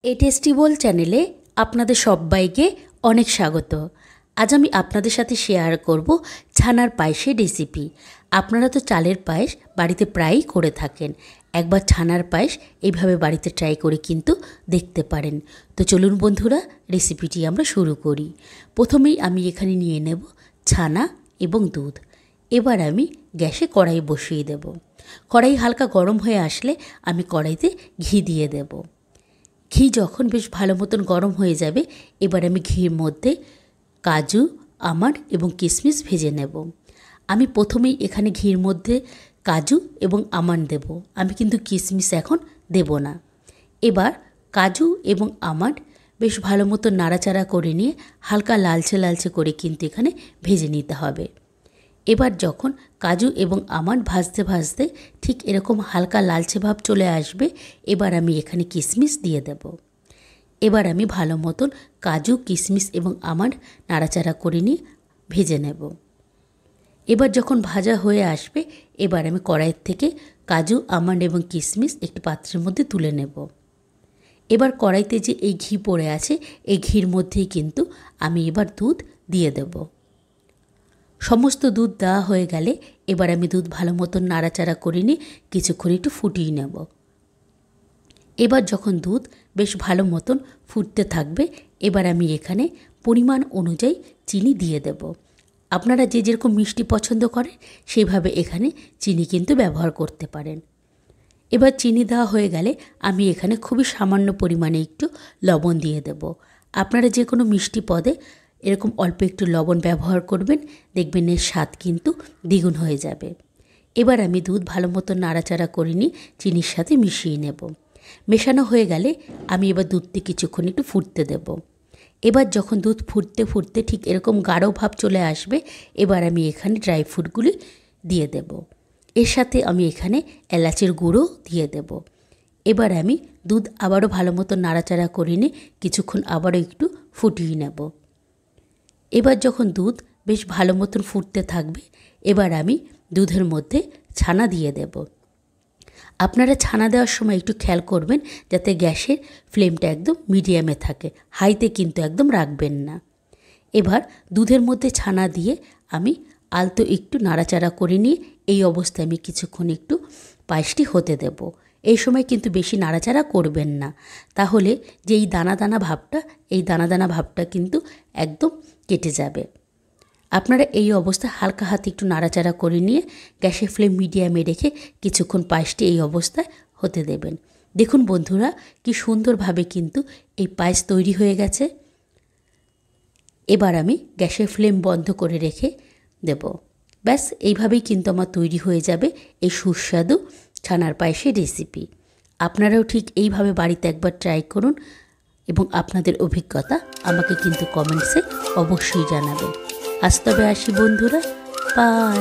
এই টেস্টি বোল চ্যানেলে আপনাদের সবাইকে অনেক স্বাগত। আজ আমি আপনাদের সাথে শেয়ার করব ছানার পায়েসের রেসিপি। আপনারা তো চালের পায়েস বাড়িতে প্রায়ই করে থাকেন, একবার ছানার পায়েস এইভাবে বাড়িতে ট্রাই করে কিন্তু দেখতে পারেন। তো চলুন বন্ধুরা, রেসিপিটি আমরা শুরু করি। প্রথমেই আমি এখানে নিয়ে নেব ছানা এবং দুধ। এবার আমি গ্যাসে কড়াই বসিয়ে দেব। কড়াই হালকা গরম হয়ে আসলে আমি কড়াইতে ঘি দিয়ে দেব। ঘি যখন বেশ ভালো মতন গরম হয়ে যাবে, এবার আমি ঘির মধ্যে কাজু, আমন্ড এবং কিশমিশ ভেজে নেব। আমি প্রথমেই এখানে ঘির মধ্যে কাজু এবং আমন্ড দেব, আমি কিন্তু কিশমিশ এখন দেব না। এবার কাজু এবং আমন্ড বেশ ভালো মতো নাড়াচাড়া করে নিয়ে হালকা লালচে লালচে করে কিন্তু এখানে ভেজে নিতে হবে। এবার যখন কাজু এবং আমন্ড ভাজতে ভাজতে ঠিক এরকম হালকা লালচে ভাব চলে আসবে, এবার আমি এখানে কিশমিশ দিয়ে দেব। এবার আমি ভালো মতন কাজু, কিশমিশ এবং আমন্ড নাড়াচাড়া করে নিয়ে ভেজে নেব। এবার যখন ভাজা হয়ে আসবে, এবার আমি কড়াইয়ের থেকে কাজু, আমন্ড এবং কিশমিশ একটি পাত্রের মধ্যে তুলে নেব। এবার কড়াইতে যে এই ঘি পড়ে আছে, এই ঘির মধ্যেই কিন্তু আমি এবার দুধ দিয়ে দেব। সমস্ত দুধ দেওয়া হয়ে গেলে এবার আমি দুধ ভালো মতন নাড়াচাড়া করে নিয়ে কিছুক্ষণ একটু ফুটিয়ে নেব। এবার যখন দুধ বেশ ভালো মতন ফুটতে থাকবে, এবার আমি এখানে পরিমাণ অনুযায়ী চিনি দিয়ে দেব। আপনারা যে যেরকম মিষ্টি পছন্দ করেন সেইভাবে এখানে চিনি কিন্তু ব্যবহার করতে পারেন। এবার চিনি দেওয়া হয়ে গেলে আমি এখানে খুবই সামান্য পরিমাণে একটু লবণ দিয়ে দেব। আপনারা যে কোনো মিষ্টি পদে এরকম অল্প একটু লবণ ব্যবহার করবেন, দেখবেন এর স্বাদ কিন্তু দ্বিগুণ হয়ে যাবে। এবার আমি দুধ ভালো মতো নাড়াচাড়া করে নিয়ে চিনির সাথে মিশিয়ে নেব। মেশানো হয়ে গেলে আমি এবার দুধটি কিছুক্ষণ একটু ফুটতে দেব। এবার যখন দুধ ফুটতে ফুটতে ঠিক এরকম গাঢ় ভাব চলে আসবে, এবার আমি এখানে ড্রাই ফ্রুটগুলি দিয়ে দেব। এর সাথে আমি এখানে এলাচের গুঁড়ো দিয়ে দেব। এবার আমি দুধ আবারও ভালো মতো নাড়াচাড়া করে নিয়ে কিছুক্ষণ আবারও একটু ফুটিয়ে নেব। এবার যখন দুধ বেশ ভালো মতন ফুটতে থাকবে, এবার আমি দুধের মধ্যে ছানা দিয়ে দেব। আপনারা ছানা দেওয়ার সময় একটু খেয়াল করবেন যাতে গ্যাসের ফ্লেমটা একদম মিডিয়ামে থাকে, হাইতে কিন্তু একদম রাখবেন না। এবার দুধের মধ্যে ছানা দিয়ে আমি আলতো একটু নাড়াচাড়া করে নিয়ে এই অবস্থায় আমি কিছুক্ষণ একটু পায়েসটি হতে দেব। এই সময় কিন্তু বেশি নাড়াচাড়া করবেন না, তাহলে যে এই দানা দানা ভাবটা, এই দানা দানা ভাবটা কিন্তু একদম কেটে যাবে। আপনারা এই অবস্থায় হালকা হাতে একটু নাড়াচাড়া করে নিয়ে গ্যাসের ফ্লেম মিডিয়ামে রেখে কিছুক্ষণ পায়েসটি এই অবস্থায় হতে দেবেন। দেখুন বন্ধুরা, কি সুন্দরভাবে কিন্তু এই পায়েস তৈরি হয়ে গেছে। এবার আমি গ্যাসের ফ্লেম বন্ধ করে রেখে দেব। ব্যাস এইভাবেই কিন্তু আমার তৈরি হয়ে যাবে এই সুস্বাদু ছানার পায়েসের রেসিপি। আপনারাও ঠিক এইভাবে বাড়িতে একবার ট্রাই করুন এবং আপনাদের অভিজ্ঞতা আমাকে কিন্তু কমেন্টসে অবশ্যই জানাবেন। আজ তবে আসি বন্ধুরা, বাই।